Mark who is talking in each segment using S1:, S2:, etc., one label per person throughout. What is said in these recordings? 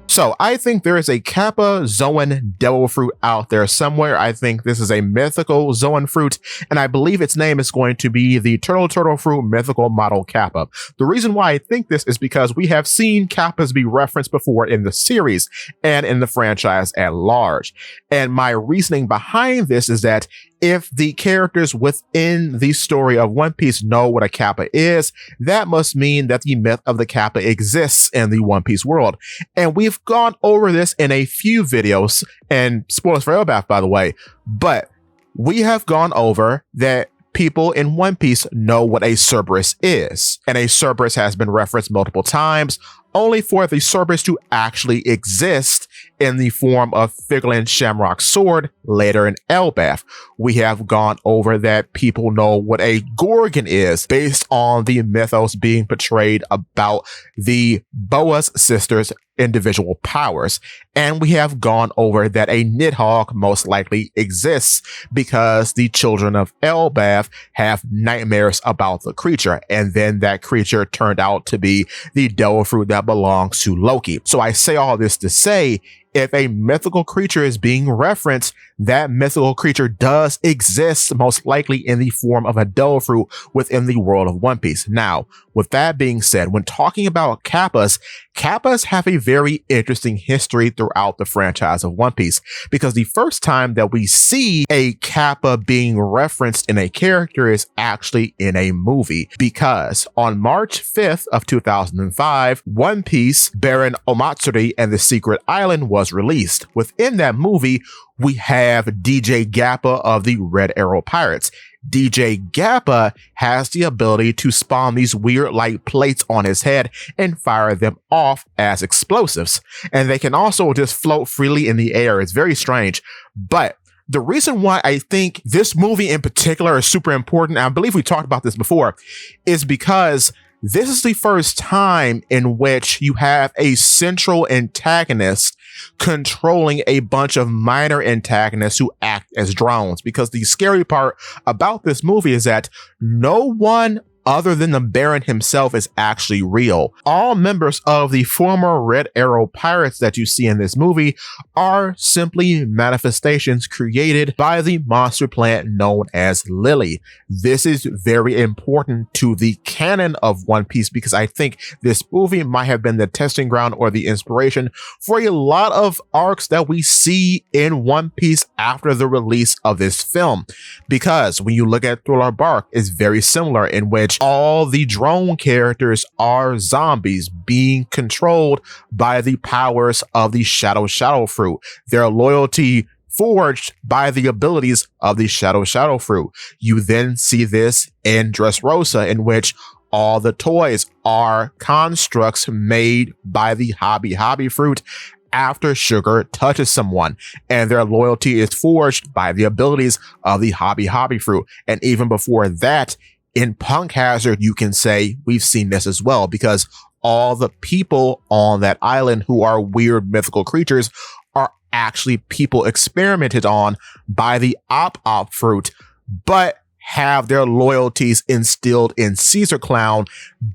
S1: So I think there is a Kappa Zoan devil fruit out there somewhere. I think this is a mythical Zoan fruit, and I believe its name is going to be the turtle fruit mythical model Kappa. The reason why I think this is because we have seen Kappas be referenced before in the series and in the franchise at large. And my reasoning behind this is that if the characters within the story of One Piece know what a Kappa is, that must mean that the myth of the Kappa exists in the One Piece world. And we've gone over this in a few videos, and spoilers for Elbaf, by the way, but we have gone over that people in One Piece know what a Cerberus is. And a Cerberus has been referenced multiple times, only for the Cerberus to actually exist in the form of Figurlin Shamrock's sword later in Elbaf. We have gone over that people know what a Gorgon is based on the mythos being portrayed about the Boa's sisters' individual powers. And we have gone over that a Nidhogg most likely exists because the children of Elbaf have nightmares about the creature, and then that creature turned out to be the devil fruit that belongs to Loki. So I say all this to say, if a mythical creature is being referenced, that mythical creature does exist, most likely in the form of a devil fruit within the world of One Piece. Now, with that being said, when talking about Kappas, Kappas have a very interesting history throughout the franchise of One Piece, because the first time that we see a Kappa being referenced in a character is actually in a movie, because on March 5th of 2005, One Piece Baron Omatsuri and the Secret Island was released. Within that movie, we have DJ Kappa of the Red Arrow Pirates. DJ Kappa has the ability to spawn these weird light plates on his head and fire them off as explosives. And they can also just float freely in the air. It's very strange. But the reason why I think this movie in particular is super important, and I believe we talked about this before, is because this is the first time in which you have a central antagonist controlling a bunch of minor antagonists who act as drones. Because the scary part about this movie is that no one other than the Baron himself is actually real. All members of the former Red Arrow Pirates that you see in this movie are simply manifestations created by the monster plant known as Lily. This is very important to the canon of One Piece because I think this movie might have been the testing ground or the inspiration for a lot of arcs that we see in One Piece after the release of this film. Because when you look at Thriller Bark, it's very similar, in which all the drone characters are zombies being controlled by the powers of the Shadow Fruit. Their loyalty forged by the abilities of the Shadow Fruit. You then see this in Dressrosa, in which all the toys are constructs made by the Hobby Fruit after Sugar touches someone, and their loyalty is forged by the abilities of the Hobby Fruit. And even before that, in Punk Hazard, you can say we've seen this as well, because all the people on that island who are weird mythical creatures are actually people experimented on by the Op Fruit, but have their loyalties instilled in Caesar Clown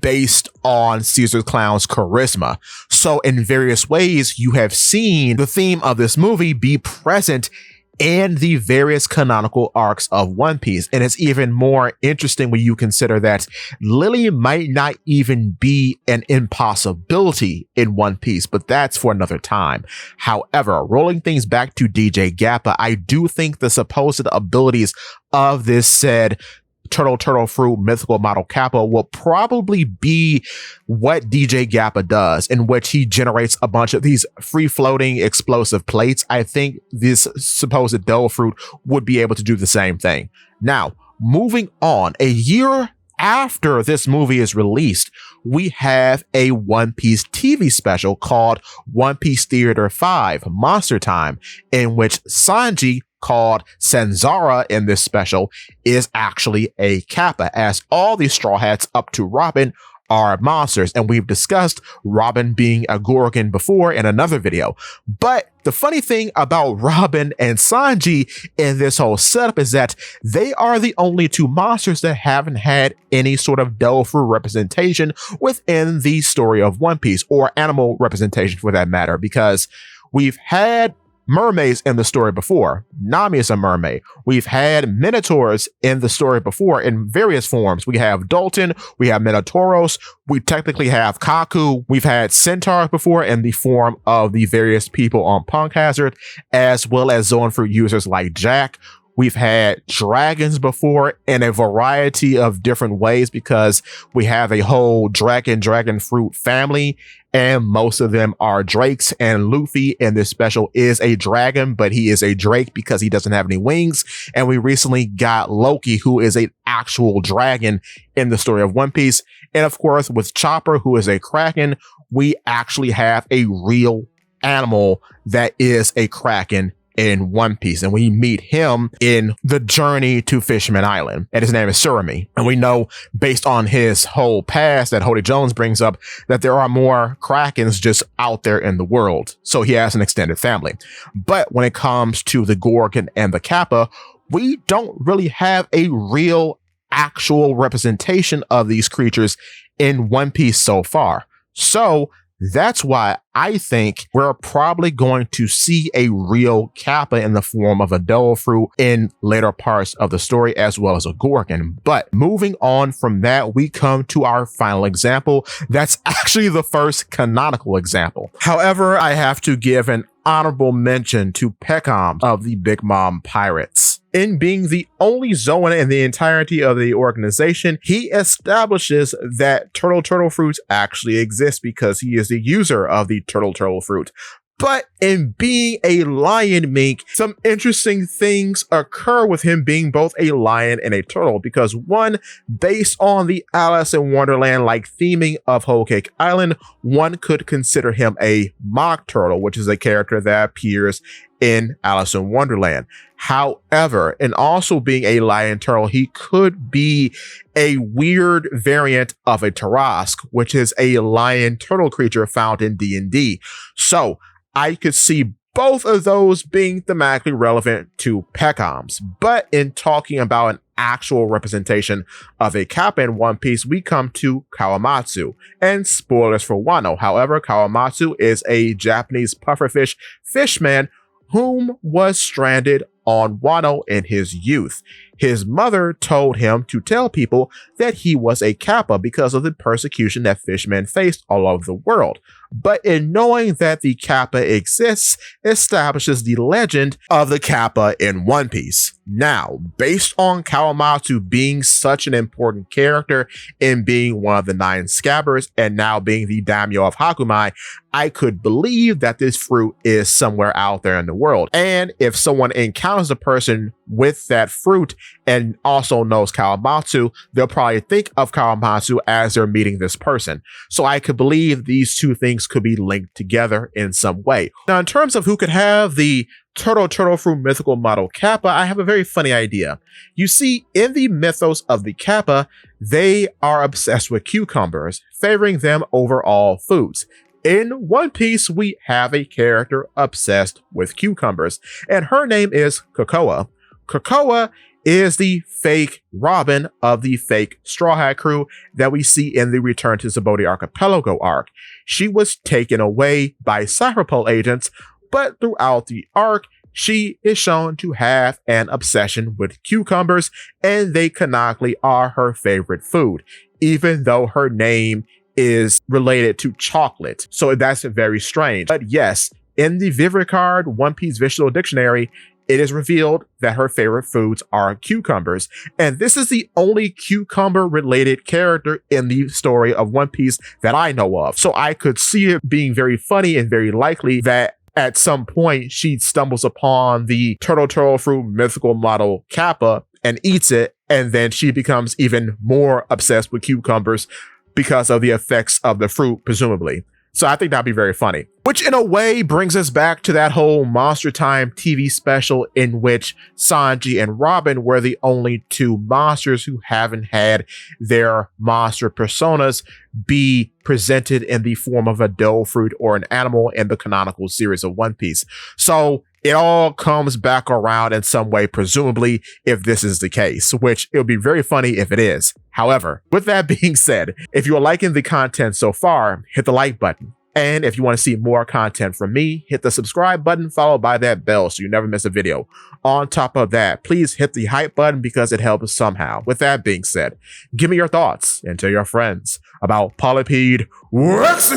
S1: based on Caesar Clown's charisma. So in various ways, you have seen the theme of this movie be present in the various canonical arcs of One Piece. And it's even more interesting when you consider that Lily might not even be an impossibility in One Piece, but that's for another time. However, rolling things back to DJ Kappa, I do think the supposed abilities of this said Turtle Fruit mythical model Kappa will probably be what DJ Kappa does, in which he generates a bunch of these free-floating explosive plates. I think this supposed Devil Fruit would be able to do the same thing. Now, moving on, a year after this movie is released, we have a One Piece TV special called One Piece Theater 5 Monster Time, in which Sanji, called Sanzara in this special, is actually a Kappa, as all the Straw Hats up to Robin are monsters. And we've discussed Robin being a Gorgon before in another video. But the funny thing about Robin and Sanji in this whole setup is that they are the only two monsters that haven't had any sort of devil fruit representation within the story of One Piece, or animal representation for that matter, because we've had mermaids in the story before. Nami is a mermaid. We've had minotaurs in the story before in various forms. We have Dalton, we have Minotauros, we technically have Kaku, we've had centaurs before in the form of the various people on Punk Hazard, as well as Zoan fruit users like Jack. We've had dragons before in a variety of different ways because we have a whole dragon fruit family, and most of them are drakes, and Luffy in this special is a dragon, but he is a drake because he doesn't have any wings. And we recently got Loki, who is an actual dragon in the story of One Piece. And of course, with Chopper, who is a kraken, we actually have a real animal that is a kraken in One Piece, and we meet him in the journey to Fishman Island, and his name is Surimi. And we know, based on his whole past that Hody Jones brings up, that there are more Krakens just out there in the world, so he has an extended family. But when it comes to the Gorgon and the Kappa, we don't really have a real actual representation of these creatures in One Piece so far. So that's why I think we're probably going to see a real Kappa in the form of a devil fruit in later parts of the story, as well as a Gorgon. But moving on from that, we come to our final example. That's actually the first canonical example. However, I have to give an honorable mention to Peckham of the Big Mom Pirates. In being the only Zoan in the entirety of the organization, he establishes that turtle fruits actually exist because he is the user of the turtle fruit. But in being a lion mink, some interesting things occur with him being both a lion and a turtle, because one, based on the Alice in Wonderland-like theming of Whole Cake Island, one could consider him a mock turtle, which is a character that appears in Alice in Wonderland. However, and also being a lion turtle, he could be a weird variant of a Tarask, which is a lion turtle creature found in D&D. So I could see both of those being thematically relevant to Peckham's. But in talking about an actual representation of a Kappa in One Piece, we come to Kawamatsu. And spoilers for Wano. However, Kawamatsu is a Japanese pufferfish fishman whom was stranded on Wano in his youth. His mother told him to tell people that he was a Kappa because of the persecution that fishmen faced all over the world. But in knowing that the Kappa exists, establishes the legend of the Kappa in One Piece. Now, based on Kawamatsu being such an important character in being one of the 9 Scabbers and now being the daimyo of Hakumai, I could believe that this fruit is somewhere out there in the world. And if someone encounters a person with that fruit and also knows Kawamatsu, they'll probably think of Kawamatsu as they're meeting this person. So I could believe these two things could be linked together in some way. Now, in terms of who could have the turtle fruit mythical model Kappa, I have a very funny idea. You see, in the mythos of the Kappa, they are obsessed with cucumbers, favoring them over all foods. In One Piece, we have a character obsessed with cucumbers, and her name is Krakoa. Krakoa is the fake Robin of the fake Straw Hat crew that we see in the Return to Zabodi Archipelago arc. She was taken away by Cypherpole agents, but throughout the arc, she is shown to have an obsession with cucumbers, and they canonically are her favorite food, even though her name is related to chocolate. So that's very strange. But yes, in the Vivricard One Piece Visual Dictionary, it is revealed that her favorite foods are cucumbers. And this is the only cucumber-related character in the story of One Piece that I know of. So I could see it being very funny and very likely that at some point she stumbles upon the turtle fruit mythical model Kappa and eats it, and then she becomes even more obsessed with cucumbers because of the effects of the fruit, presumably. So I think that'd be very funny. Which in a way brings us back to that whole Monster Time TV special in which Sanji and Robin were the only two monsters who haven't had their monster personas be presented in the form of a devil fruit or an animal in the canonical series of One Piece. So it all comes back around in some way, presumably, if this is the case, which it would be very funny if it is. However, with that being said, if you are liking the content so far, hit the like button. And if you want to see more content from me, hit the subscribe button followed by that bell so you never miss a video. On top of that, please hit the hype button because it helps somehow. With that being said, give me your thoughts and tell your friends about Polypede Rex.